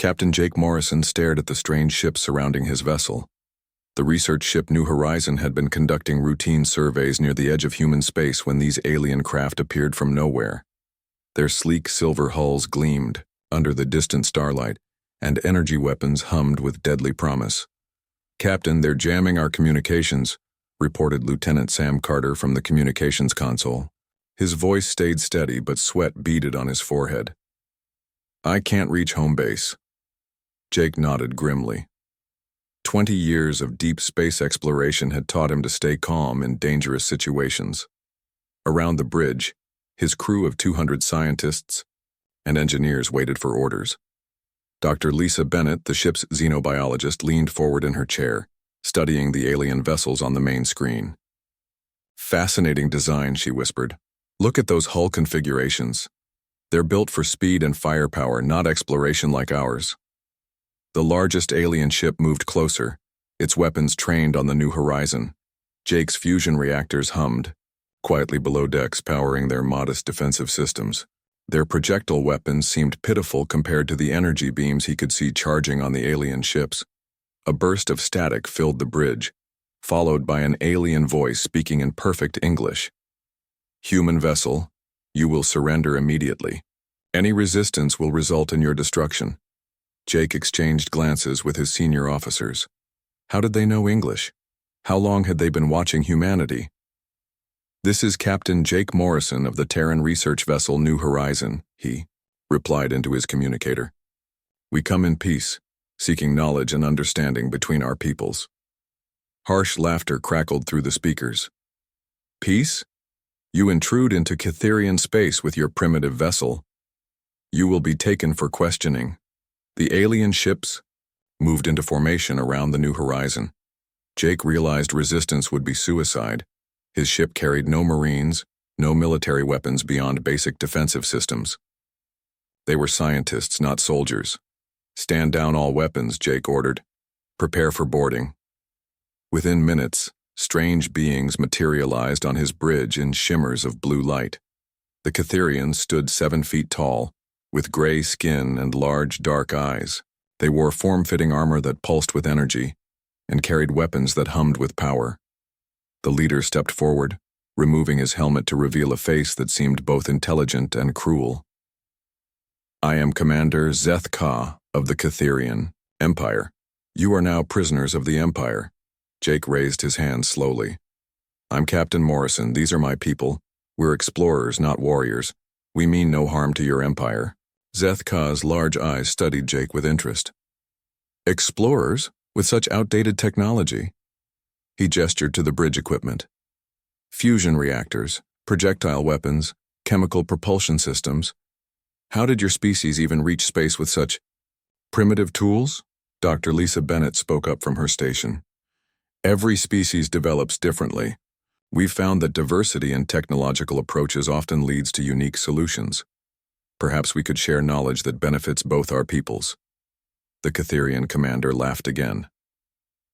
Captain Jake Morrison stared at the strange ship surrounding his vessel. The research ship New Horizon had been conducting routine surveys near the edge of human space when these alien craft appeared from nowhere. Their sleek silver hulls gleamed under the distant starlight, and energy weapons hummed with deadly promise. "Captain, they're jamming our communications," reported Lieutenant Sam Carter from the communications console. His voice stayed steady, but sweat beaded on his forehead. "I can't reach home base." Jake nodded grimly. 20 years of deep space exploration had taught him to stay calm in dangerous situations. Around the bridge, his crew of 200 scientists and engineers waited for orders. Dr. Lisa Bennett, the ship's xenobiologist, leaned forward in her chair, studying the alien vessels on the main screen. "Fascinating design," she whispered. "Look at those hull configurations. They're built for speed and firepower, not exploration like ours." The largest alien ship moved closer, its weapons trained on the New Horizon. Jake's fusion reactors hummed, quietly below decks, powering their modest defensive systems. Their projectile weapons seemed pitiful compared to the energy beams he could see charging on the alien ships. A burst of static filled the bridge, followed by an alien voice speaking in perfect English. "Human vessel, you will surrender immediately. Any resistance will result in your destruction." Jake exchanged glances with his senior officers. How did they know English? How long had they been watching humanity? "This is Captain Jake Morrison of the Terran research vessel New Horizon," he replied into his communicator. "We come in peace, seeking knowledge and understanding between our peoples." Harsh laughter crackled through the speakers. "Peace? You intrude into Catherian space with your primitive vessel. You will be taken for questioning." The alien ships moved into formation around the New Horizon. Jake realized resistance would be suicide. His ship carried no Marines, no military weapons beyond basic defensive systems. They were scientists, not soldiers. "Stand down all weapons," Jake ordered. "Prepare for boarding." Within minutes, strange beings materialized on his bridge in shimmers of blue light. The Catherians stood 7 feet tall, with gray skin and large, dark eyes. They wore form-fitting armor that pulsed with energy, and carried weapons that hummed with power. The leader stepped forward, removing his helmet to reveal a face that seemed both intelligent and cruel. "I am Commander Zeth Ka of the Catherian Empire. You are now prisoners of the Empire." Jake raised his hand slowly. "I'm Captain Morrison. These are my people. We're explorers, not warriors. We mean no harm to your empire." Zeth Ka's large eyes studied Jake with interest. "Explorers? With such outdated technology?" He gestured to the bridge equipment. "Fusion reactors, projectile weapons, chemical propulsion systems. How did your species even reach space with such primitive tools?" Dr. Lisa Bennett spoke up from her station. "Every species develops differently. We've found that diversity in technological approaches often leads to unique solutions. Perhaps we could share knowledge that benefits both our peoples." The Catherian commander laughed again.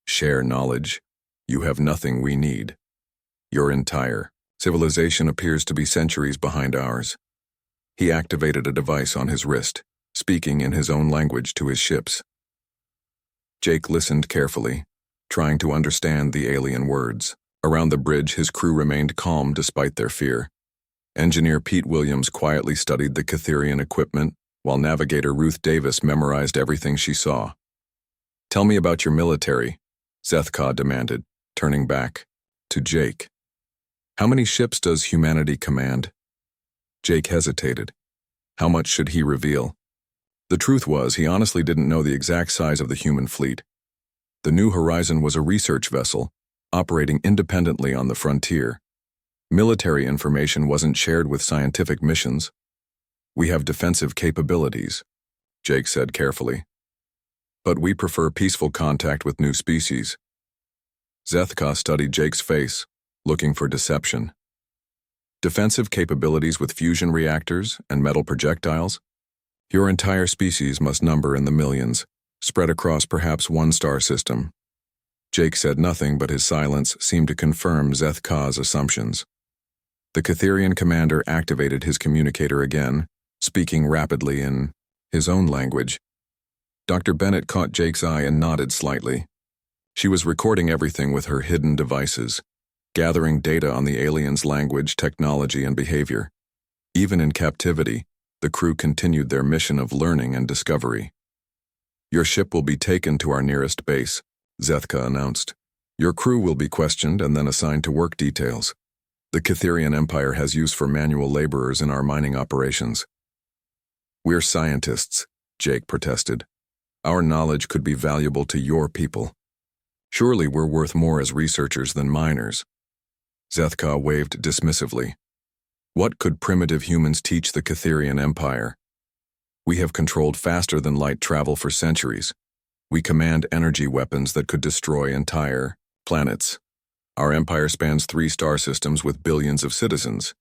"Share knowledge? You have nothing we need. Your entire civilization appears to be centuries behind ours." He activated a device on his wrist, speaking in his own language to his ships. Jake listened carefully, trying to understand the alien words. Around the bridge, his crew remained calm despite their fear. Engineer Pete Williams quietly studied the Catherian equipment, while navigator Ruth Davis memorized everything she saw. "Tell me about your military," Zeth Ka demanded, turning back to Jake. "How many ships does humanity command?" Jake hesitated. How much should he reveal? The truth was, he honestly didn't know the exact size of the human fleet. The New Horizon was a research vessel, operating independently on the frontier. Military information wasn't shared with scientific missions. "We have defensive capabilities," Jake said carefully. "But we prefer peaceful contact with new species." Zeth Ka studied Jake's face, looking for deception. "Defensive capabilities with fusion reactors and metal projectiles? Your entire species must number in the millions, spread across perhaps one star system." Jake said nothing, but his silence seemed to confirm Zeth Ka's assumptions. The Catherian commander activated his communicator again, speaking rapidly in his own language. Dr. Bennett caught Jake's eye and nodded slightly. She was recording everything with her hidden devices, gathering data on the aliens' language, technology, and behavior. Even in captivity, the crew continued their mission of learning and discovery. "Your ship will be taken to our nearest base," Zethka announced. "Your crew will be questioned and then assigned to work details. The Catherian Empire has use for manual laborers in our mining operations." "We're scientists," Jake protested. "Our knowledge could be valuable to your people. Surely we're worth more as researchers than miners." Zethka waved dismissively. "What could primitive humans teach the Catherian Empire? We have controlled faster than light travel for centuries. We command energy weapons that could destroy entire planets. Our empire spans 3 star systems with billions of citizens."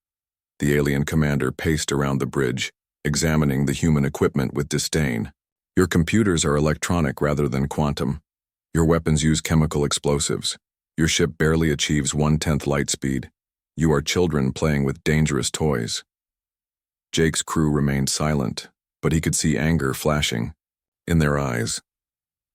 The alien commander paced around the bridge, examining the human equipment with disdain. "Your computers are electronic rather than quantum. Your weapons use chemical explosives. Your ship barely achieves 1/10 light speed. You are children playing with dangerous toys." Jake's crew remained silent, but he could see anger flashing in their eyes.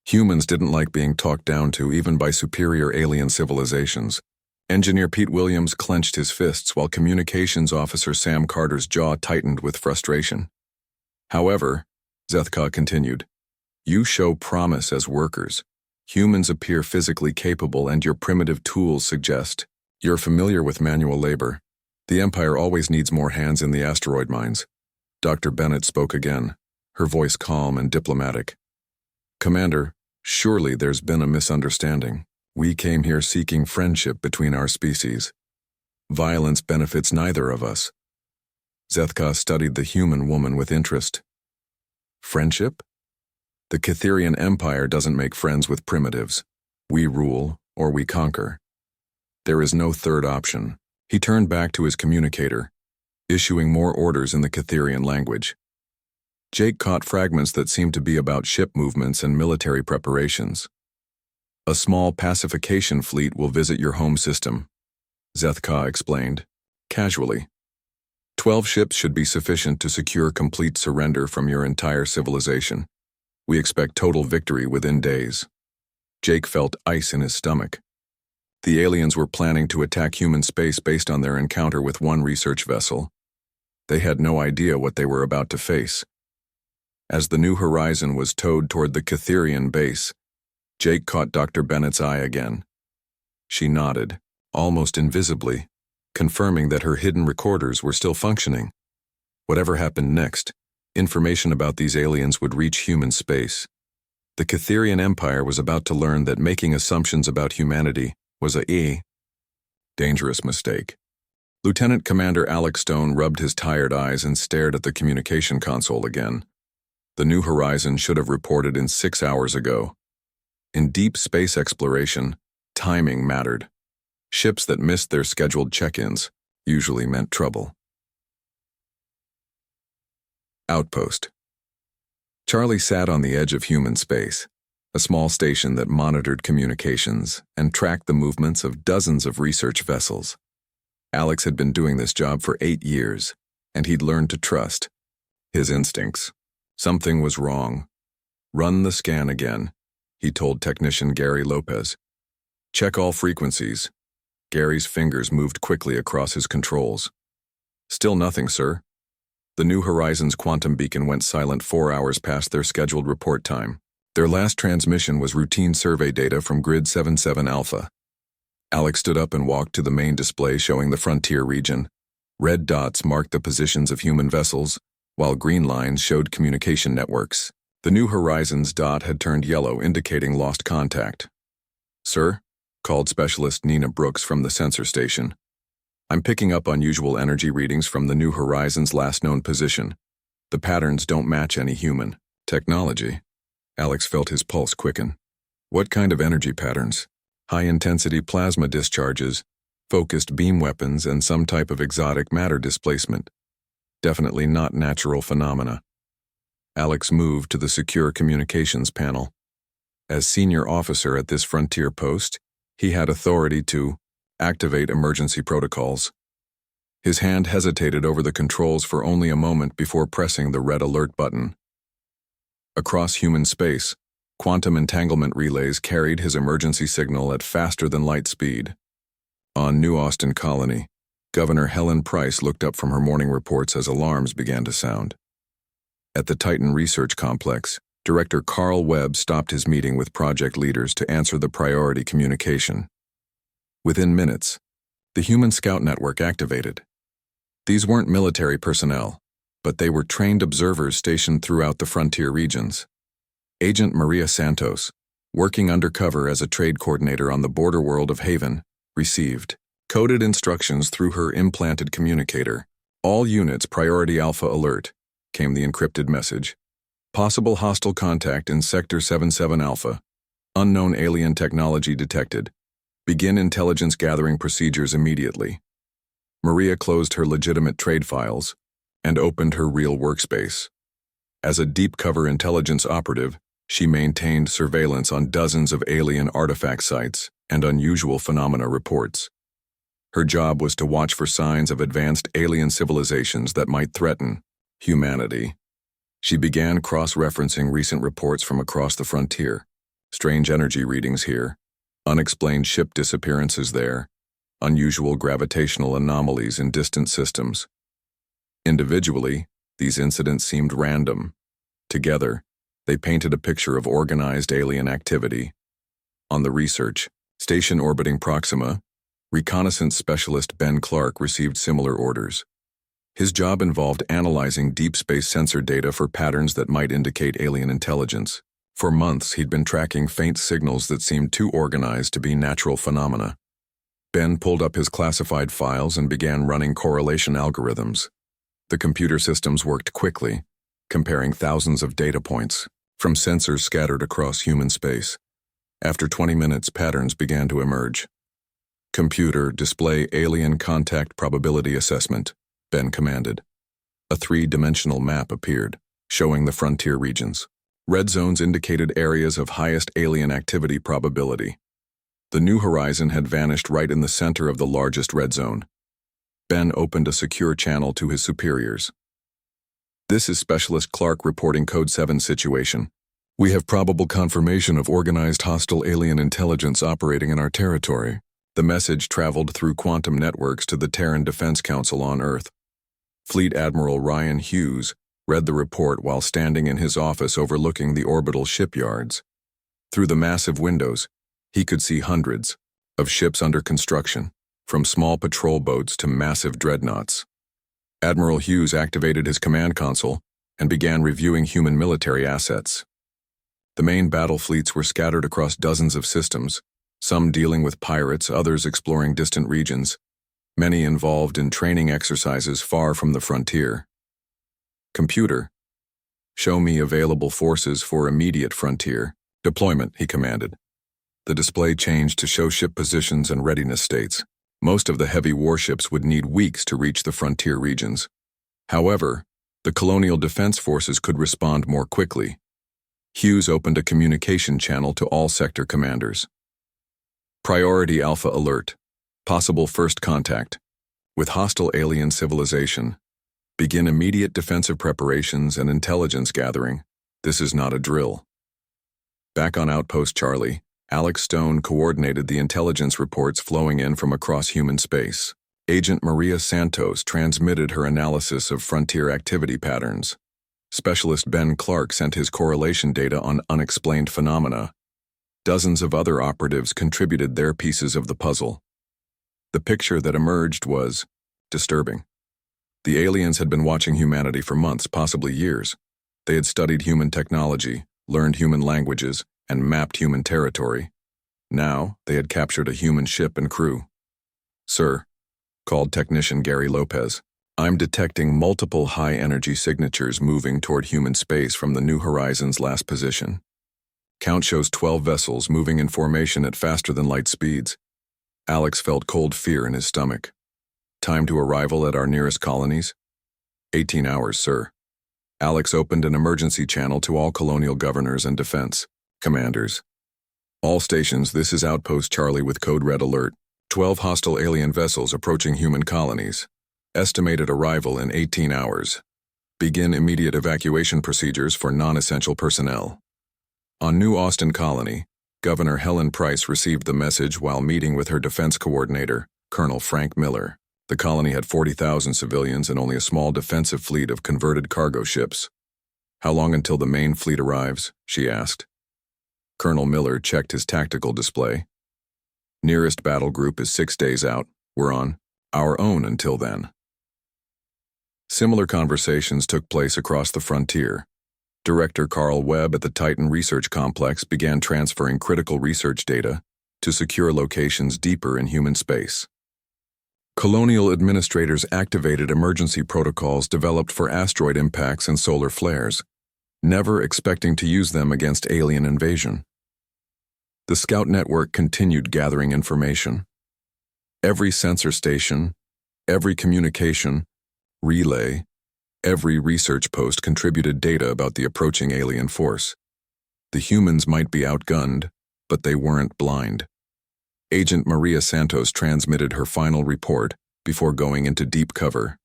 Humans didn't like being talked down to, even by superior alien civilizations. Engineer Pete Williams clenched his fists while Communications Officer Sam Carter's jaw tightened with frustration. "However," Zethka continued, "you show promise as workers. Humans appear physically capable, and your primitive tools suggest you're familiar with manual labor. The Empire always needs more hands in the asteroid mines." Dr. Bennett spoke again, her voice calm and diplomatic. "Commander, surely there's been a misunderstanding. We came here seeking friendship between our species. Violence benefits neither of us." Zethka studied the human woman with interest. "Friendship? The Catherian Empire doesn't make friends with primitives. We rule, or we conquer. There is no third option." He turned back to his communicator, issuing more orders in the Catherian language. Jake caught fragments that seemed to be about ship movements and military preparations. "A small pacification fleet will visit your home system," Zethka explained, casually. 12 ships should be sufficient to secure complete surrender from your entire civilization. We expect total victory within days." Jake felt ice in his stomach. The aliens were planning to attack human space based on their encounter with one research vessel. They had no idea what they were about to face. As the New Horizon was towed toward the Catherian base, Jake caught Dr. Bennett's eye again. She nodded, almost invisibly, confirming that her hidden recorders were still functioning. Whatever happened next, information about these aliens would reach human space. The Catherian Empire was about to learn that making assumptions about humanity was a dangerous mistake. Lieutenant Commander Alex Stone rubbed his tired eyes and stared at the communication console again. The New Horizon should have reported in 6 hours ago. In deep space exploration, timing mattered. Ships that missed their scheduled check-ins usually meant trouble. Outpost. Charlie sat on the edge of human space, a small station that monitored communications and tracked the movements of dozens of research vessels. Alex had been doing this job for 8 years, and he'd learned to trust his instincts. Something was wrong. "Run the scan again," he told technician Gary Lopez. "Check all frequencies." Gary's fingers moved quickly across his controls. "Still nothing, sir." The New Horizons quantum beacon went silent 4 hours past their scheduled report time. Their last transmission was routine survey data from Grid 77 Alpha. Alex stood up and walked to the main display showing the frontier region. Red dots marked the positions of human vessels, while green lines showed communication networks. The New Horizons dot had turned yellow, indicating lost contact. "Sir?" called Specialist Nina Brooks from the sensor station. "I'm picking up unusual energy readings from the New Horizons' last known position. The patterns don't match any human technology." Alex felt his pulse quicken. "What kind of energy patterns?" "High-intensity plasma discharges, focused beam weapons, and some type of exotic matter displacement. Definitely not natural phenomena." Alex moved to the secure communications panel. As senior officer at this frontier post, he had authority to activate emergency protocols. His hand hesitated over the controls for only a moment before pressing the red alert button. Across human space, quantum entanglement relays carried his emergency signal at faster-than-light speed. On New Austin Colony, Governor Helen Price looked up from her morning reports as alarms began to sound. At the Titan Research Complex, Director Carl Webb stopped his meeting with project leaders to answer the priority communication. Within minutes, the Human Scout Network activated. These weren't military personnel, but they were trained observers stationed throughout the frontier regions. Agent Maria Santos, working undercover as a trade coordinator on the border world of Haven, received coded instructions through her implanted communicator. All units, priority Alpha alert, came the encrypted message. Possible hostile contact in Sector 77 Alpha. Unknown alien technology detected. Begin intelligence gathering procedures immediately. Maria closed her legitimate trade files and opened her real workspace. As a deep cover intelligence operative, she maintained surveillance on dozens of alien artifact sites and unusual phenomena reports. Her job was to watch for signs of advanced alien civilizations that might threaten humanity. She began cross-referencing recent reports from across the frontier. Strange energy readings here, unexplained ship disappearances there, unusual gravitational anomalies in distant systems. Individually, these incidents seemed random. Together, they painted a picture of organized alien activity. On the research station orbiting Proxima, reconnaissance specialist Ben Clark received similar orders. His job involved analyzing deep space sensor data for patterns that might indicate alien intelligence. For months, he'd been tracking faint signals that seemed too organized to be natural phenomena. Ben pulled up his classified files and began running correlation algorithms. The computer systems worked quickly, comparing thousands of data points from sensors scattered across human space. After 20 minutes, patterns began to emerge. Computer, display alien contact probability assessment, Ben commanded. A three-dimensional map appeared, showing the frontier regions. Red zones indicated areas of highest alien activity probability. The New Horizon had vanished right in the center of the largest red zone. Ben opened a secure channel to his superiors. This is Specialist Clark reporting Code 7 situation. We have probable confirmation of organized hostile alien intelligence operating in our territory. The message traveled through quantum networks to the Terran Defense Council on Earth. Fleet Admiral Ryan Hughes read the report while standing in his office overlooking the orbital shipyards. Through the massive windows, he could see hundreds of ships under construction, from small patrol boats to massive dreadnoughts. Admiral Hughes activated his command console and began reviewing human military assets. The main battle fleets were scattered across dozens of systems, some dealing with pirates, others exploring distant regions, many involved in training exercises far from the frontier. Computer, show me available forces for immediate frontier deployment, he commanded. The display changed to show ship positions and readiness states. Most of the heavy warships would need weeks to reach the frontier regions. However, the colonial defense forces could respond more quickly. Hughes opened a communication channel to all sector commanders. Priority Alpha alert. Possible first contact. With hostile alien civilization. Begin immediate defensive preparations and intelligence gathering. This is not a drill. Back on Outpost Charlie, Alex Stone coordinated the intelligence reports flowing in from across human space. Agent Maria Santos transmitted her analysis of frontier activity patterns. Specialist Ben Clark sent his correlation data on unexplained phenomena. Dozens of other operatives contributed their pieces of the puzzle. The picture that emerged was disturbing. The aliens had been watching humanity for months, possibly years. They had studied human technology, learned human languages, and mapped human territory. Now, they had captured a human ship and crew. Sir, called technician Gary Lopez, I'm detecting multiple high-energy signatures moving toward human space from the New Horizon's last position. Count shows 12 vessels moving in formation at faster-than-light speeds. Alex felt cold fear in his stomach. Time to arrival at our nearest colonies? 18 hours, sir. Alex opened an emergency channel to all colonial governors and defense commanders. All stations, this is Outpost Charlie with code red alert. 12 hostile alien vessels approaching human colonies. Estimated arrival in 18 hours. Begin immediate evacuation procedures for non-essential personnel. On New Austin Colony, Governor Helen Price received the message while meeting with her defense coordinator, Colonel Frank Miller. The colony had 40,000 civilians and only a small defensive fleet of converted cargo ships. "How long until the main fleet arrives?" she asked. Colonel Miller checked his tactical display. "Nearest battle group is 6 days out. We're on our own until then." Similar conversations took place across the frontier. Director Carl Webb at the Titan Research Complex began transferring critical research data to secure locations deeper in human space. Colonial administrators activated emergency protocols developed for asteroid impacts and solar flares, never expecting to use them against alien invasion. The Scout Network continued gathering information. Every sensor station, every communication relay, every research post contributed data about the approaching alien force. The humans might be outgunned, but they weren't blind. Agent Maria Santos transmitted her final report before going into deep cover.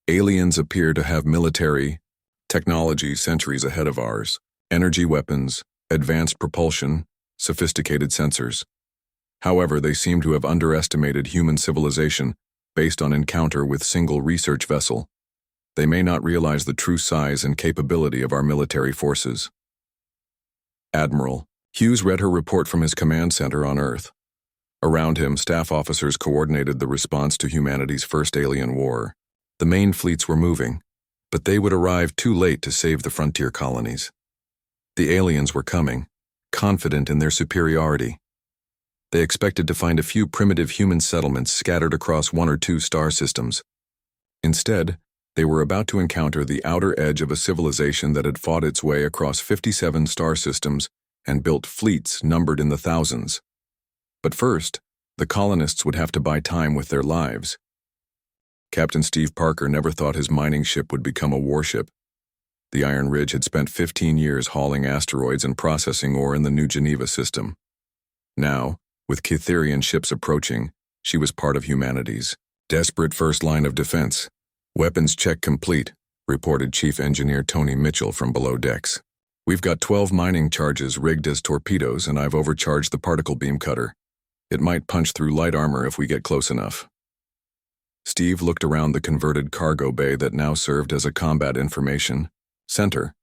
Aliens appear to have military technology centuries ahead of ours, energy weapons, advanced propulsion, sophisticated sensors. However, they seem to have underestimated human civilization based on encounter with single research vessel. They may not realize the true size and capability of our military forces. Admiral Hughes read her report from his command center on Earth. Around him, staff officers coordinated the response to humanity's first alien war. The main fleets were moving, but they would arrive too late to save the frontier colonies. The aliens were coming, confident in their superiority. They expected to find a few primitive human settlements scattered across 1 or 2 star systems. Instead, they were about to encounter the outer edge of a civilization that had fought its way across 57 star systems and built fleets numbered in the thousands. But first, the colonists would have to buy time with their lives. Captain Steve Parker never thought his mining ship would become a warship. The Iron Ridge had spent 15 years hauling asteroids and processing ore in the New Geneva system. Now, with Cytherian ships approaching, she was part of humanity's desperate first line of defense. "Weapons check complete," reported Chief Engineer Tony Mitchell from below decks. "We've got 12 mining charges rigged as torpedoes, and I've overcharged the particle beam cutter. It might punch through light armor if we get close enough." Steve looked around the converted cargo bay that now served as a combat information center.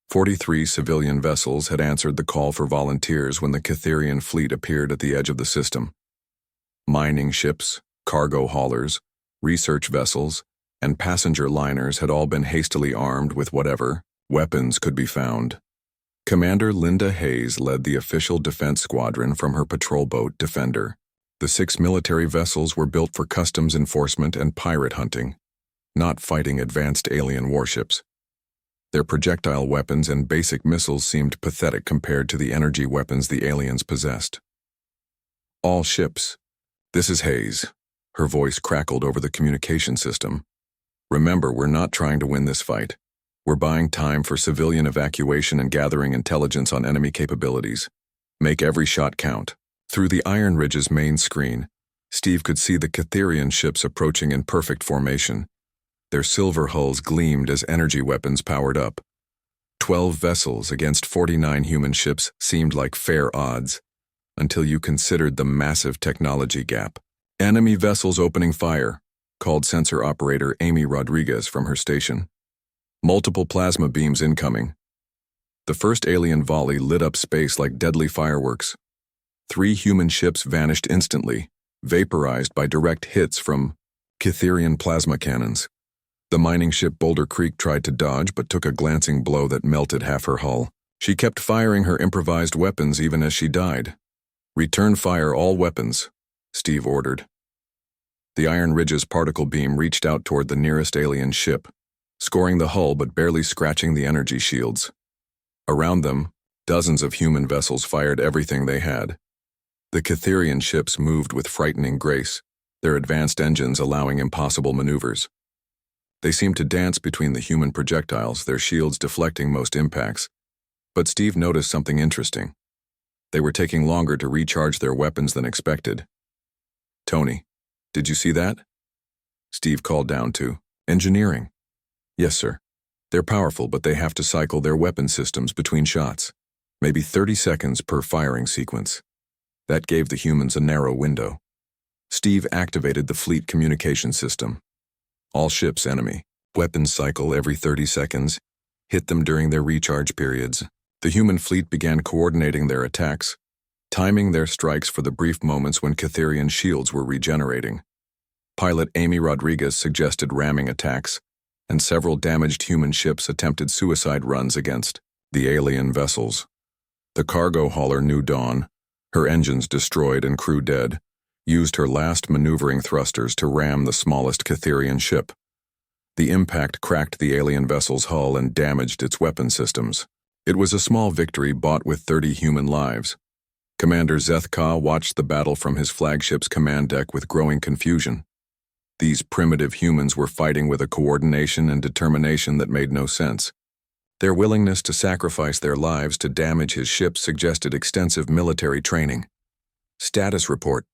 43 civilian vessels had answered the call for volunteers when the Cytherian fleet appeared at the edge of the system. Mining ships, cargo haulers, research vessels, and passenger liners had all been hastily armed with whatever weapons could be found. Commander Linda Hayes led the official defense squadron from her patrol boat Defender. The 6 military vessels were built for customs enforcement and pirate hunting, not fighting advanced alien warships. Their projectile weapons and basic missiles seemed pathetic compared to the energy weapons the aliens possessed. "All ships. This is Hayes." Her voice crackled over the communication system. "Remember, we're not trying to win this fight. We're buying time for civilian evacuation and gathering intelligence on enemy capabilities. Make every shot count." Through the Iron Ridge's main screen, Steve could see the Cytherian ships approaching in perfect formation. Their silver hulls gleamed as energy weapons powered up. 12 vessels against 49 human ships seemed like fair odds, until you considered the massive technology gap. "Enemy vessels opening fire," called sensor operator Amy Rodriguez from her station. "Multiple plasma beams incoming." The first alien volley lit up space like deadly fireworks. 3 human ships vanished instantly, vaporized by direct hits from Cytherian plasma cannons. The mining ship Boulder Creek tried to dodge but took a glancing blow that melted half her hull. She kept firing her improvised weapons even as she died. "Return fire all weapons," Steve ordered. The Iron Ridge's particle beam reached out toward the nearest alien ship, scoring the hull but barely scratching the energy shields. Around them, dozens of human vessels fired everything they had. The Cytherian ships moved with frightening grace, their advanced engines allowing impossible maneuvers. They seemed to dance between the human projectiles, their shields deflecting most impacts. But Steve noticed something interesting. They were taking longer to recharge their weapons than expected. "Tony, did you see that?" Steve called down to engineering. Yes, sir. They're powerful, but they have to cycle their weapon systems between shots. Maybe 30 seconds per firing sequence. That gave the humans a narrow window. Steve activated the fleet communication system. All ships enemy. Weapons cycle every 30 seconds. Hit them during their recharge periods. The human fleet began coordinating their attacks, timing their strikes for the brief moments when Catherian shields were regenerating. Pilot Amy Rodriguez suggested ramming attacks, and several damaged human ships attempted suicide runs against the alien vessels. The cargo hauler New Dawn, her engines destroyed and crew dead, used her last maneuvering thrusters to ram the smallest Catherian ship. The impact cracked the alien vessel's hull and damaged its weapon systems. It was a small victory bought with 30 human lives. Commander Zethka watched the battle from his flagship's command deck with growing confusion. These primitive humans were fighting with a coordination and determination that made no sense. Their willingness to sacrifice their lives to damage his ship suggested extensive military training. "Status report,"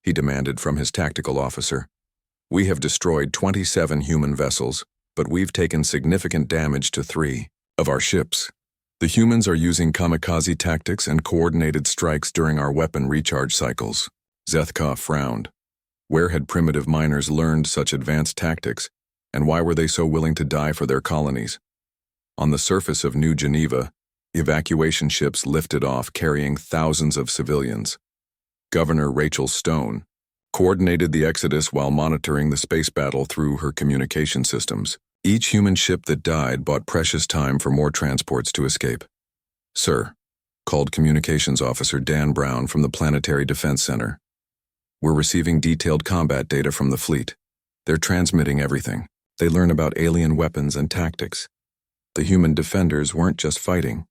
he demanded from his tactical officer. "We have destroyed 27 human vessels, but we've taken significant damage to 3 of our ships. The humans are using kamikaze tactics and coordinated strikes during our weapon recharge cycles." Zethka frowned. Where had primitive miners learned such advanced tactics, and why were they so willing to die for their colonies? On the surface of New Geneva, evacuation ships lifted off carrying thousands of civilians. Governor Rachel Stone coordinated the exodus while monitoring the space battle through her communication systems. Each human ship that died bought precious time for more transports to escape. "Sir," called Communications Officer Dan Brown from the Planetary Defense Center. "We're receiving detailed combat data from the fleet. They're transmitting everything. They learn about alien weapons and tactics. The human defenders weren't just fighting.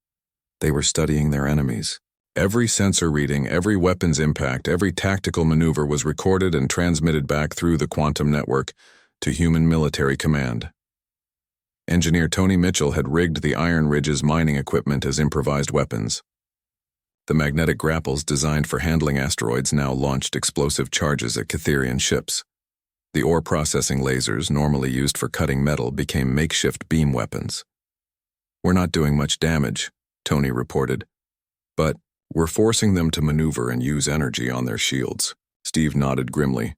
They were studying their enemies. Every sensor reading, every weapon's impact, every tactical maneuver was recorded and transmitted back through the quantum network to human military command." Engineer Tony Mitchell had rigged the Iron Ridge's mining equipment as improvised weapons. The magnetic grapples designed for handling asteroids now launched explosive charges at Catherian ships. The ore processing lasers, normally used for cutting metal, became makeshift beam weapons. "We're not doing much damage," Tony reported, "but we're forcing them to maneuver and use energy on their shields." Steve nodded grimly.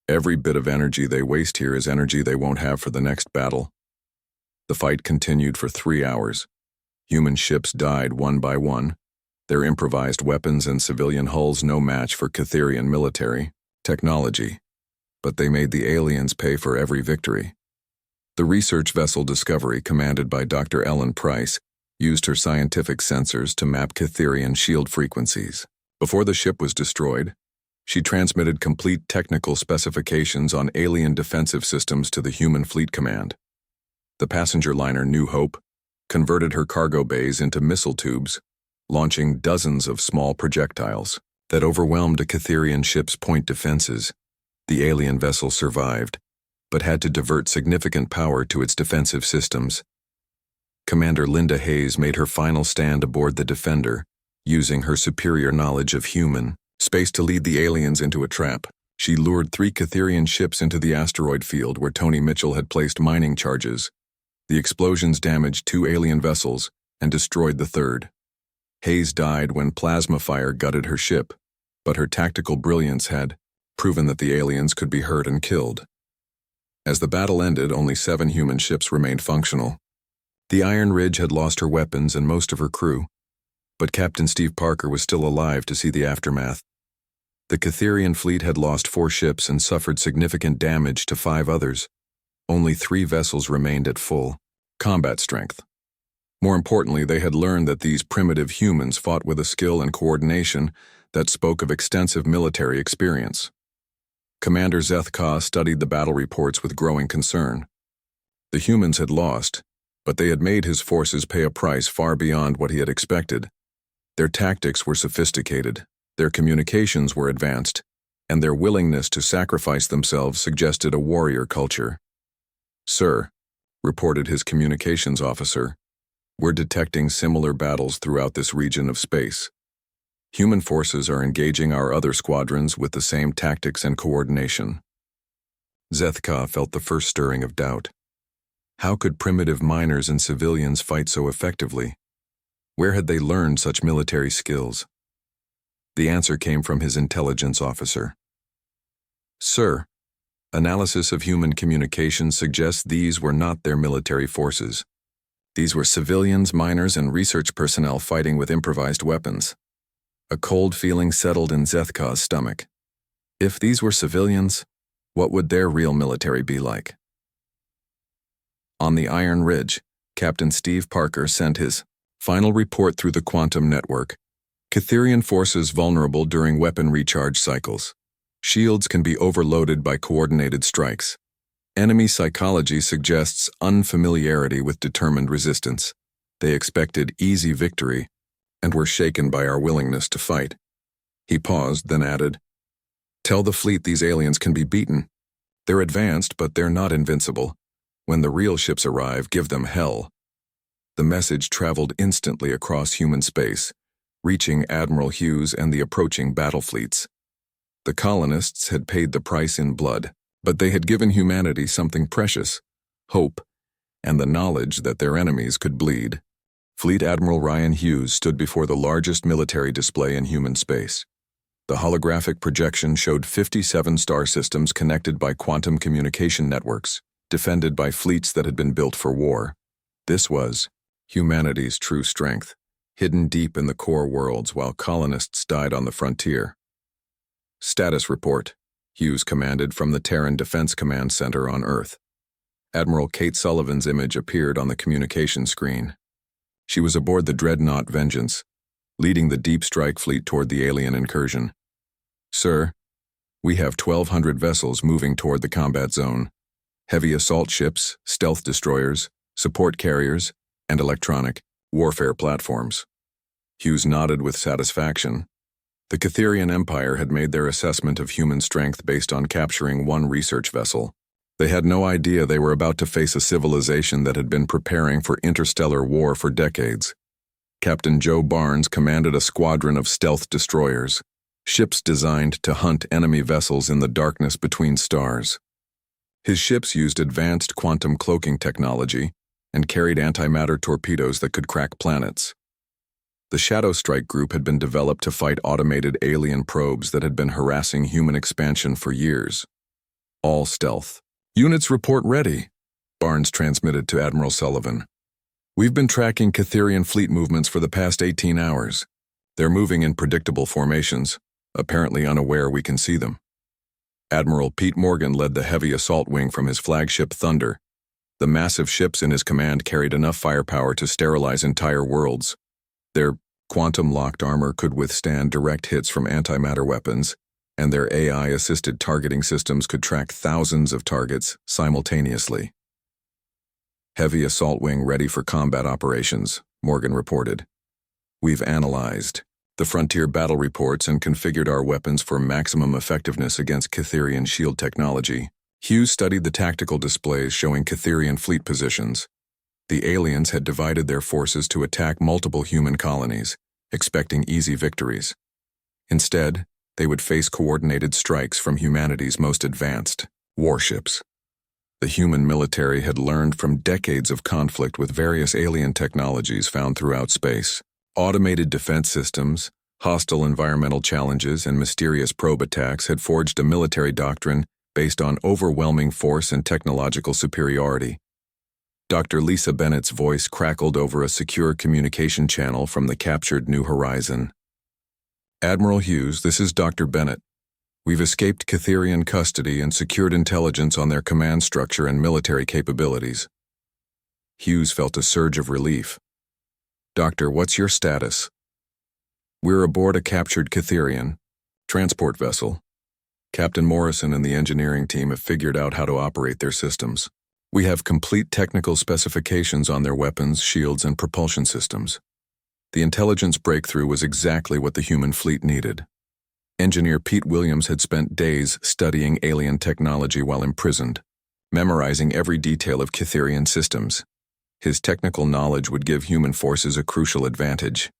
"Every bit of energy they waste here is energy they won't have for the next battle." The fight continued for 3 hours. Human ships died one by one, their improvised weapons and civilian hulls no match for Catherian military technology, but they made the aliens pay for every victory. The research vessel Discovery, commanded by Dr. Ellen Price, used her scientific sensors to map Catherian shield frequencies. Before the ship was destroyed, she transmitted complete technical specifications on alien defensive systems to the human fleet command. The passenger liner New Hope converted her cargo bays into missile tubes, launching dozens of small projectiles that overwhelmed a Catherian ship's point defenses. The alien vessel survived, but had to divert significant power to its defensive systems. Commander Linda Hayes made her final stand aboard the Defender, using her superior knowledge of human space to lead the aliens into a trap. She lured 3 Catherian ships into the asteroid field where Tony Mitchell had placed mining charges. The explosions damaged 2 alien vessels and destroyed the 3rd. Hayes died when plasma fire gutted her ship, but her tactical brilliance had proven that the aliens could be hurt and killed. As the battle ended, only 7 human ships remained functional. The Iron Ridge had lost her weapons and most of her crew, but Captain Steve Parker was still alive to see the aftermath. The Catherian fleet had lost 4 ships and suffered significant damage to 5 others. Only 3 vessels remained at full combat strength. More importantly, they had learned that these primitive humans fought with a skill and coordination that spoke of extensive military experience. Commander Zethka studied the battle reports with growing concern. The humans had lost, but they had made his forces pay a price far beyond what he had expected. Their tactics were sophisticated, their communications were advanced, and their willingness to sacrifice themselves suggested a warrior culture. "Sir," reported his communications officer, "we're detecting similar battles throughout this region of space. Human forces are engaging our other squadrons with the same tactics and coordination." Zethka felt the first stirring of doubt. How could primitive miners and civilians fight so effectively? Where had they learned such military skills? The answer came from his intelligence officer. Sir, analysis of human communication suggests these were not their military forces. These were civilians, miners, and research personnel fighting with improvised weapons. A cold feeling settled in Zethka's stomach. If these were civilians, what would their real military be like? On the Iron Ridge, Captain Steve Parker sent his final report through the quantum network. Cytherian forces vulnerable during weapon recharge cycles. Shields can be overloaded by coordinated strikes. Enemy psychology suggests unfamiliarity with determined resistance. They expected easy victory and were shaken by our willingness to fight. He paused, then added, "Tell the fleet these aliens can be beaten. They're advanced, but they're not invincible. When the real ships arrive, give them hell." The message traveled instantly across human space, reaching Admiral Hughes and the approaching battle fleets. The colonists had paid the price in blood, but they had given humanity something precious: hope, and the knowledge that their enemies could bleed. Fleet Admiral Ryan Hughes stood before the largest military display in human space. The holographic projection showed 57 star systems connected by quantum communication networks, defended by fleets that had been built for war. This was humanity's true strength, hidden deep in the core worlds while colonists died on the frontier. Status report, Hughes commanded from the Terran Defense Command Center on Earth. Admiral Kate Sullivan's image appeared on the communication screen. She was aboard the dreadnought Vengeance, leading the Deep Strike fleet toward the alien incursion. "Sir, we have 1,200 vessels moving toward the combat zone. Heavy assault ships, stealth destroyers, support carriers, and electronic warfare platforms." Hughes nodded with satisfaction. The Cytherian Empire had made their assessment of human strength based on capturing one research vessel. They had no idea they were about to face a civilization that had been preparing for interstellar war for decades. Captain Joe Barnes commanded a squadron of stealth destroyers, ships designed to hunt enemy vessels in the darkness between stars. His ships used advanced quantum cloaking technology and carried antimatter torpedoes that could crack planets. The Shadow Strike Group had been developed to fight automated alien probes that had been harassing human expansion for years. All stealth. "Units report ready," Barnes transmitted to Admiral Sullivan. "We've been tracking Cytherian fleet movements for the past 18 hours. They're moving in predictable formations, apparently unaware we can see them." Admiral Pete Morgan led the heavy assault wing from his flagship Thunder. The massive ships in his command carried enough firepower to sterilize entire worlds. Their quantum-locked armor could withstand direct hits from antimatter weapons, and their AI-assisted targeting systems could track thousands of targets simultaneously. "Heavy assault wing ready for combat operations," Morgan reported. "We've analyzed the frontier battle reports and configured our weapons for maximum effectiveness against Cytherian shield technology." Hughes studied the tactical displays showing Cytherian fleet positions. The aliens had divided their forces to attack multiple human colonies, expecting easy victories. Instead, they would face coordinated strikes from humanity's most advanced warships. The human military had learned from decades of conflict with various alien technologies found throughout space. Automated defense systems, hostile environmental challenges, and mysterious probe attacks had forged a military doctrine based on overwhelming force and technological superiority. Dr. Lisa Bennett's voice crackled over a secure communication channel from the captured New Horizon. "Admiral Hughes, this is Dr. Bennett. We've escaped Cytherian custody and secured intelligence on their command structure and military capabilities." Hughes felt a surge of relief. "Doctor, what's your status?" "We're aboard a captured Cytherian transport vessel. Captain Morrison and the engineering team have figured out how to operate their systems. We have complete technical specifications on their weapons, shields, and propulsion systems. The intelligence breakthrough was exactly what the human fleet needed." Engineer Pete Williams had spent days studying alien technology while imprisoned, memorizing every detail of Cytherian systems. His technical knowledge would give human forces a crucial advantage.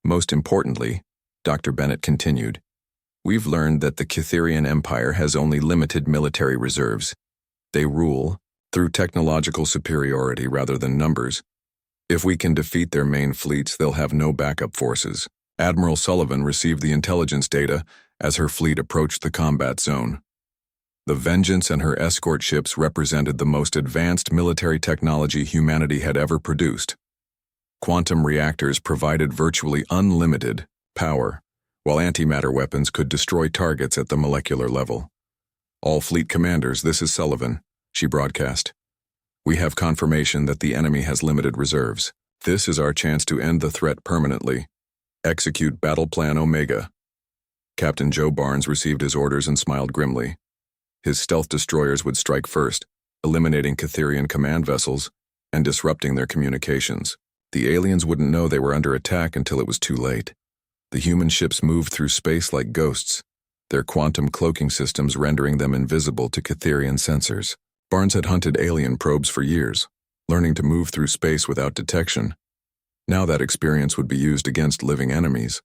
"Most importantly," Dr. Bennett continued, "we've learned that the Cytherian Empire has only limited military reserves. They rule, through technological superiority rather than numbers. If we can defeat their main fleets, they'll have no backup forces. Admiral Sullivan received the intelligence data as her fleet approached the combat zone. The Vengeance and her escort ships represented the most advanced military technology humanity had ever produced. Quantum reactors provided virtually unlimited power, while antimatter weapons could destroy targets at the molecular level. "All fleet commanders, this is Sullivan," she broadcast. "We have confirmation that the enemy has limited reserves. This is our chance to end the threat permanently. Execute Battle Plan Omega." Captain Joe Barnes received his orders and smiled grimly. His stealth destroyers would strike first, eliminating Catherian command vessels and disrupting their communications. The aliens wouldn't know they were under attack until it was too late. The human ships moved through space like ghosts, their quantum cloaking systems rendering them invisible to Catherian sensors. Barnes had hunted alien probes for years, learning to move through space without detection. Now that experience would be used against living enemies.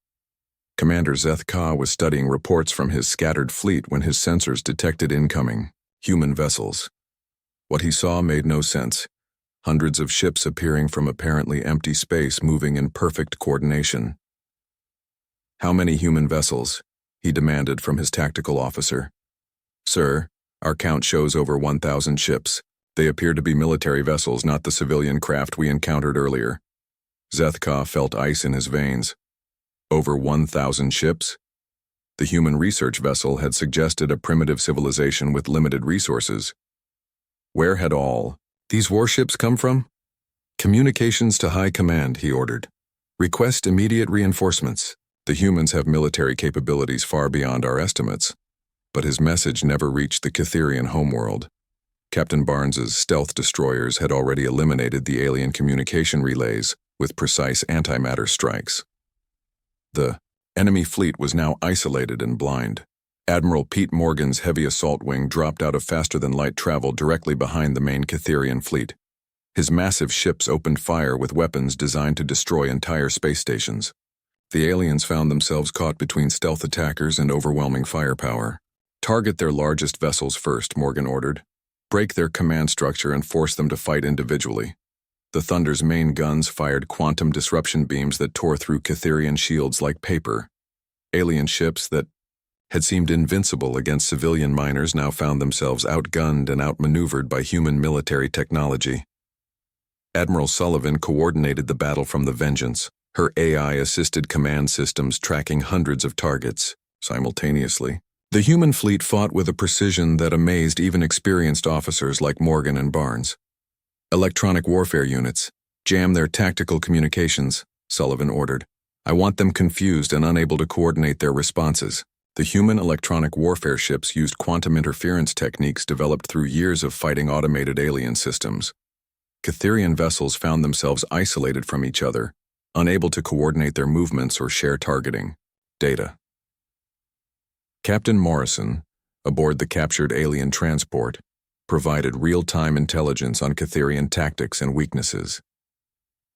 Commander Zeth Ka was studying reports from his scattered fleet when his sensors detected incoming human vessels. What he saw made no sense. Hundreds of ships appearing from apparently empty space, moving in perfect coordination. "How many human vessels?" he demanded from his tactical officer. "Sir, our count shows over 1,000 ships. They appear to be military vessels, not the civilian craft we encountered earlier." Zeth Ka felt ice in his veins. Over 1,000 ships? The human research vessel had suggested a primitive civilization with limited resources. Where had all these warships come from? "Communications to High Command," he ordered. "Request immediate reinforcements. The humans have military capabilities far beyond our estimates." But his message never reached the Catherian homeworld. Captain Barnes's stealth destroyers had already eliminated the alien communication relays with precise antimatter strikes. The enemy fleet was now isolated and blind. Admiral Pete Morgan's heavy assault wing dropped out of faster-than-light travel directly behind the main Catherian fleet. His massive ships opened fire with weapons designed to destroy entire space stations. The aliens found themselves caught between stealth attackers and overwhelming firepower. "Target their largest vessels first," Morgan ordered. "Break their command structure and force them to fight individually." The Thunder's main guns fired quantum disruption beams that tore through Catherian shields like paper. Alien ships that had seemed invincible against civilian miners now found themselves outgunned and outmaneuvered by human military technology. Admiral Sullivan coordinated the battle from the Vengeance, her AI-assisted command systems tracking hundreds of targets simultaneously. The human fleet fought with a precision that amazed even experienced officers like Morgan and Barnes. "Electronic warfare units, jam their tactical communications," Sullivan ordered. "I want them confused and unable to coordinate their responses." The human electronic warfare ships used quantum interference techniques developed through years of fighting automated alien systems. Catherian vessels found themselves isolated from each other, unable to coordinate their movements or share targeting data. Captain Morrison, aboard the captured alien transport, provided real-time intelligence on Catherian tactics and weaknesses.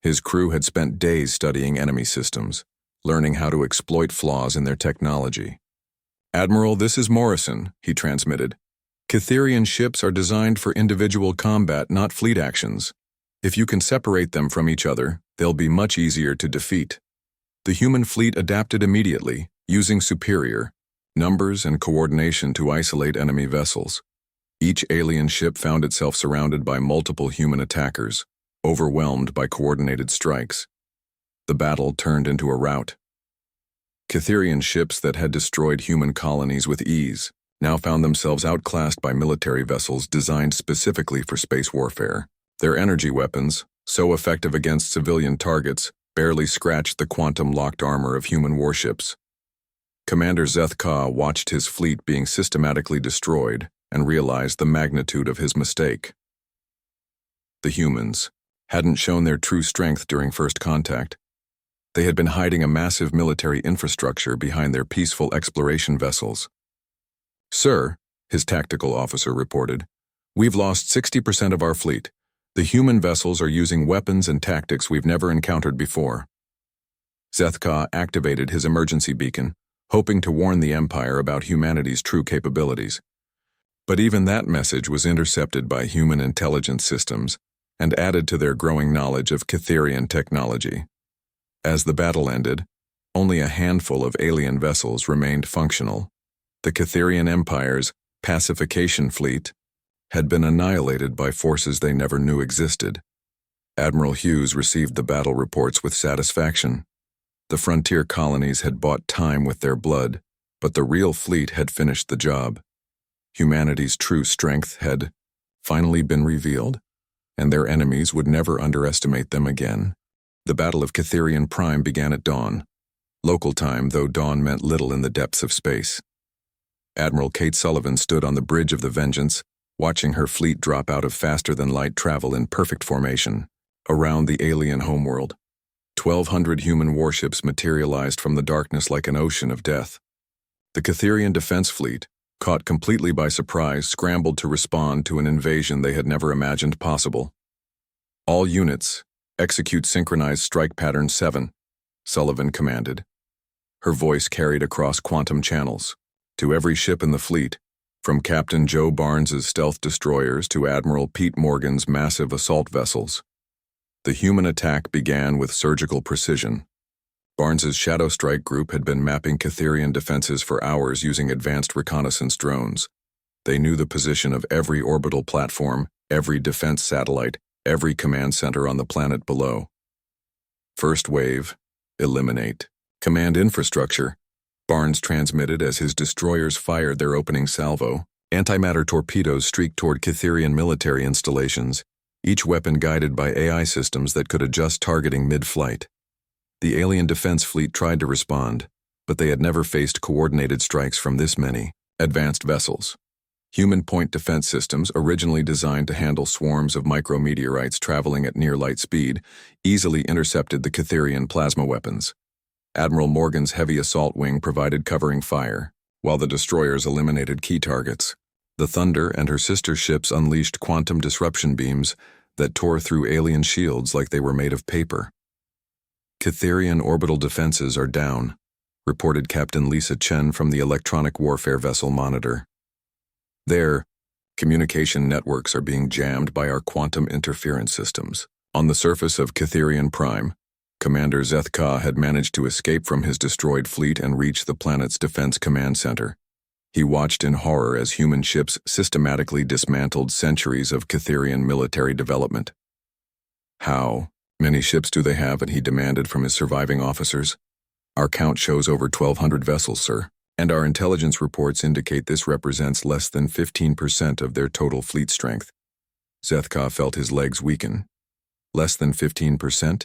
His crew had spent days studying enemy systems, learning how to exploit flaws in their technology. "Admiral, this is Morrison," he transmitted. "Catherian ships are designed for individual combat, not fleet actions. If you can separate them from each other, they'll be much easier to defeat." The human fleet adapted immediately, using superior numbers and coordination to isolate enemy vessels. Each alien ship found itself surrounded by multiple human attackers, overwhelmed by coordinated strikes. The battle turned into a rout. Catherian ships that had destroyed human colonies with ease now found themselves outclassed by military vessels designed specifically for space warfare. Their energy weapons, so effective against civilian targets, barely scratched the quantum-locked armor of human warships. Commander Zeth Ka watched his fleet being systematically destroyed and realized the magnitude of his mistake. The humans hadn't shown their true strength during first contact. They had been hiding a massive military infrastructure behind their peaceful exploration vessels. "Sir," his tactical officer reported, "we've lost 60% of our fleet. The human vessels are using weapons and tactics we've never encountered before." Zeth Ka activated his emergency beacon, hoping to warn the Empire about humanity's true capabilities. But even that message was intercepted by human intelligence systems and added to their growing knowledge of Cytherian technology. As the battle ended, only a handful of alien vessels remained functional. The Cytherian Empire's pacification fleet had been annihilated by forces they never knew existed. Admiral Hughes received the battle reports with satisfaction. The frontier colonies had bought time with their blood, but the real fleet had finished the job. Humanity's true strength had finally been revealed, and their enemies would never underestimate them again. The Battle of Cytherian Prime began at dawn. Local time, though dawn meant little in the depths of space. Admiral Kate Sullivan stood on the bridge of the Vengeance, watching her fleet drop out of faster-than-light travel in perfect formation, around the alien homeworld. 1,200 human warships materialized from the darkness like an ocean of death. The Cytherian Defense Fleet, caught completely by surprise, scrambled to respond to an invasion they had never imagined possible. All units, execute synchronized strike pattern 7, Sullivan commanded. Her voice carried across quantum channels, to every ship in the fleet, from Captain Joe Barnes's stealth destroyers to Admiral Pete Morgan's massive assault vessels. The human attack began with surgical precision. Barnes's Shadow Strike group had been mapping Cytherian defenses for hours using advanced reconnaissance drones. They knew the position of every orbital platform, every defense satellite, every command center on the planet below. First wave, eliminate. Command infrastructure, Barnes transmitted as his destroyers fired their opening salvo. Antimatter torpedoes streaked toward Cytherian military installations, each weapon guided by AI systems that could adjust targeting mid-flight. The alien defense fleet tried to respond, but they had never faced coordinated strikes from this many advanced vessels. Human point defense systems, originally designed to handle swarms of micrometeorites traveling at near light speed, easily intercepted the Cytherian plasma weapons. Admiral Morgan's heavy assault wing provided covering fire, while the destroyers eliminated key targets. The Thunder and her sister ships unleashed quantum disruption beams that tore through alien shields like they were made of paper. Cytherian orbital defenses are down, reported Captain Lisa Chen from the electronic warfare vessel Monitor. Their communication networks are being jammed by our quantum interference systems. On the surface of Cytherian Prime, Commander Zethka had managed to escape from his destroyed fleet and reach the planet's defense command center. He watched in horror as human ships systematically dismantled centuries of Cytherian military development. How many ships do they have? And he demanded from his surviving officers. Our count shows over 1,200 vessels, sir, and our intelligence reports indicate this represents less than 15% of their total fleet strength. Zethka felt his legs weaken. Less than 15%?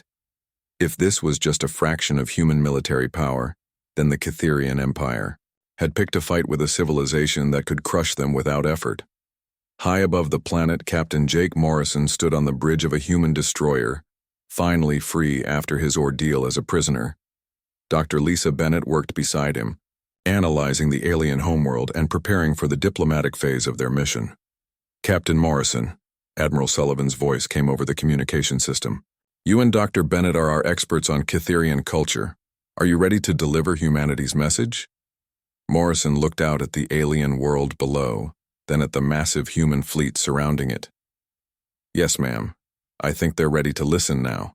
If this was just a fraction of human military power, then the Cytherian Empire had picked a fight with a civilization that could crush them without effort. High above the planet, Captain Jake Morrison stood on the bridge of a human destroyer, finally free after his ordeal as a prisoner. Dr. Lisa Bennett worked beside him, analyzing the alien homeworld and preparing for the diplomatic phase of their mission. Captain Morrison, Admiral Sullivan's voice came over the communication system. You and Dr. Bennett are our experts on Cytherian culture. Are you ready to deliver humanity's message? Morrison looked out at the alien world below, then at the massive human fleet surrounding it. Yes, ma'am. I think they're ready to listen now.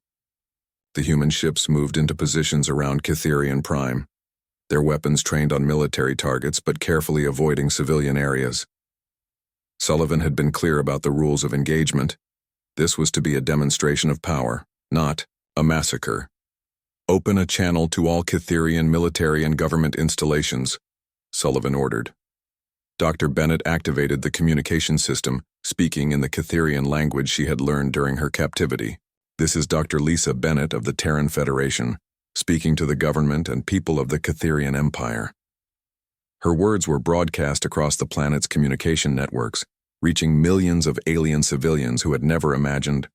The human ships moved into positions around Cytherian Prime, their weapons trained on military targets but carefully avoiding civilian areas. Sullivan had been clear about the rules of engagement. This was to be a demonstration of power, not a massacre. Open a channel to all Cytherian military and government installations, Sullivan ordered. Dr. Bennett activated the communication system, speaking in the Cytherian language she had learned during her captivity. This is Dr. Lisa Bennett of the Terran Federation, speaking to the government and people of the Cytherian Empire. Her words were broadcast across the planet's communication networks, reaching millions of alien civilians who had never imagined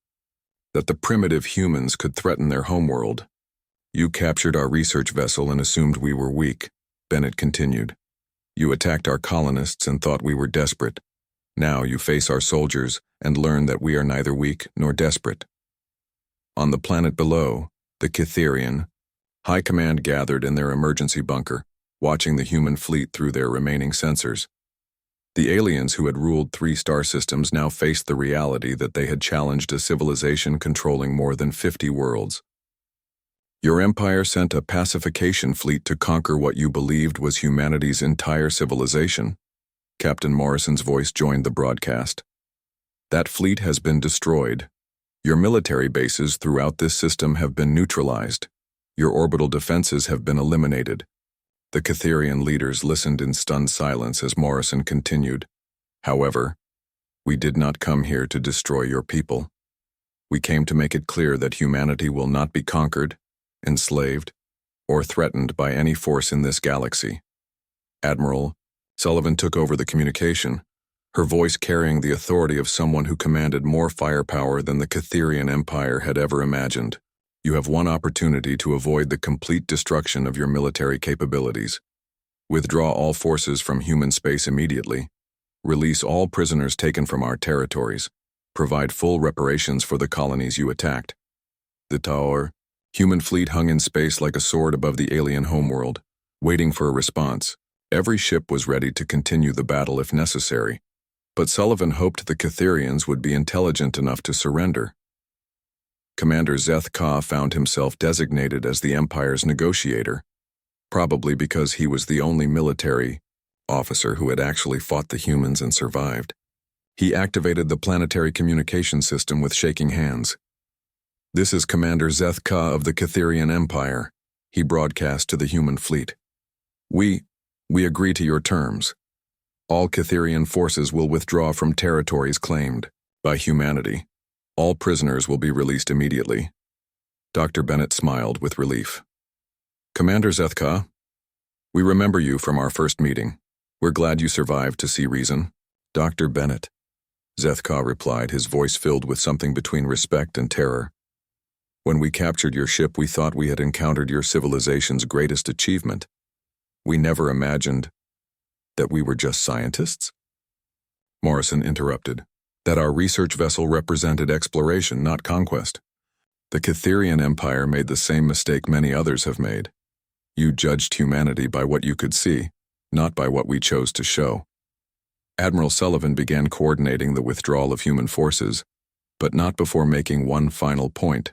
that the primitive humans could threaten their homeworld. You captured our research vessel and assumed we were weak, Bennett continued. You attacked our colonists and thought we were desperate. Now you face our soldiers and learn that we are neither weak nor desperate. On the planet below, the Cytherian High Command gathered in their emergency bunker, watching the human fleet through their remaining sensors. The aliens who had ruled 3 star systems now faced the reality that they had challenged a civilization controlling more than 50 worlds. Your empire sent a pacification fleet to conquer what you believed was humanity's entire civilization. Captain Morrison's voice joined the broadcast. That fleet has been destroyed. Your military bases throughout this system have been neutralized. Your orbital defenses have been eliminated. The Catherian leaders listened in stunned silence as Morrison continued. However, we did not come here to destroy your people. We came to make it clear that humanity will not be conquered, enslaved, or threatened by any force in this galaxy. Admiral Sullivan took over the communication, her voice carrying the authority of someone who commanded more firepower than the Catherian Empire had ever imagined. You have one opportunity to avoid the complete destruction of your military capabilities. Withdraw all forces from human space immediately. Release all prisoners taken from our territories. Provide full reparations for the colonies you attacked. The Tower, human fleet hung in space like a sword above the alien homeworld, waiting for a response. Every ship was ready to continue the battle if necessary, but Sullivan hoped the Catherians would be intelligent enough to surrender. Commander Zeth Ka found himself designated as the Empire's negotiator, probably because he was the only military officer who had actually fought the humans and survived. He activated the planetary communication system with shaking hands. "This is Commander Zeth Ka of the Catherian Empire," he broadcast to the human fleet. We agree to your terms. All Catherian forces will withdraw from territories claimed by humanity. All prisoners will be released immediately. Dr. Bennett smiled with relief. "Commander Zeth Ka, we remember you from our first meeting. We're glad you survived to see reason." "Dr. Bennett," Zeth Ka replied, his voice filled with something between respect and terror. "When we captured your ship, we thought we had encountered your civilization's greatest achievement. We never imagined that we were just scientists." Morrison interrupted. "That our research vessel represented exploration, not conquest. The Catherian Empire made the same mistake many others have made. You judged humanity by what you could see, not by what we chose to show." Admiral Sullivan began coordinating the withdrawal of human forces, but not before making one final point.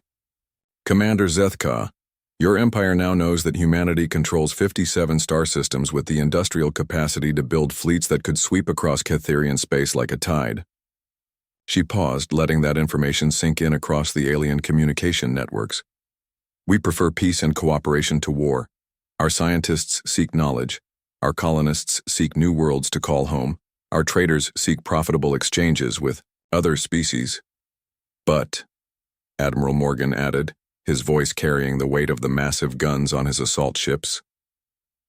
"Commander Zeth Ka, your empire now knows that humanity controls 57 star systems with the industrial capacity to build fleets that could sweep across Catherian space like a tide." She paused, letting that information sink in across the alien communication networks. "We prefer peace and cooperation to war. Our scientists seek knowledge. Our colonists seek new worlds to call home. Our traders seek profitable exchanges with other species. But," Admiral Morgan added, his voice carrying the weight of the massive guns on his assault ships,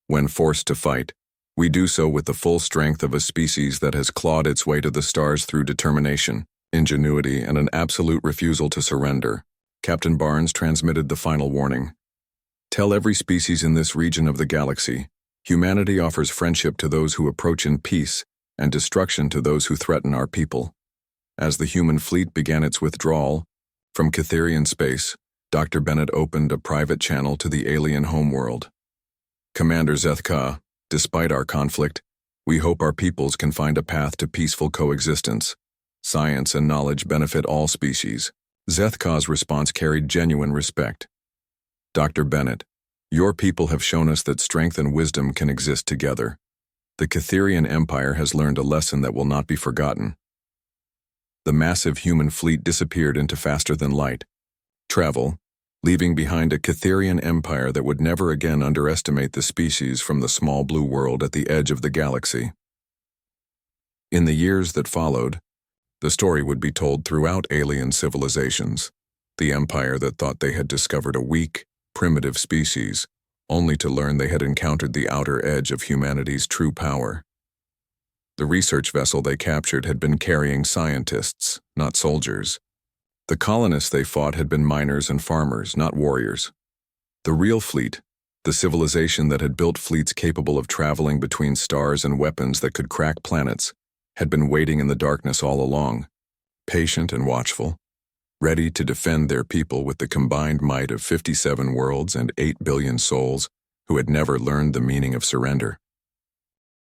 "when forced to fight, we do so with the full strength of a species that has clawed its way to the stars through determination, ingenuity, and an absolute refusal to surrender." Captain Barnes transmitted the final warning. "Tell every species in this region of the galaxy, humanity offers friendship to those who approach in peace and destruction to those who threaten our people." As the human fleet began its withdrawal from Catherian space, Dr. Bennett opened a private channel to the alien homeworld. "Commander Zeth Ka, despite our conflict, we hope our peoples can find a path to peaceful coexistence. Science and knowledge benefit all species." Zeth Ka's response carried genuine respect. "Dr. Bennett, your people have shown us that strength and wisdom can exist together. The Catherian Empire has learned a lesson that will not be forgotten." The massive human fleet disappeared into faster-than-light travel, leaving behind a Catherian empire that would never again underestimate the species from the small blue world at the edge of the galaxy. In the years that followed, the story would be told throughout alien civilizations, the empire that thought they had discovered a weak, primitive species, only to learn they had encountered the outer edge of humanity's true power. The research vessel they captured had been carrying scientists, not soldiers. The colonists they fought had been miners and farmers, not warriors. The real fleet, the civilization that had built fleets capable of traveling between stars and weapons that could crack planets, had been waiting in the darkness all along, patient and watchful, ready to defend their people with the combined might of 57 worlds and 8 billion souls who had never learned the meaning of surrender.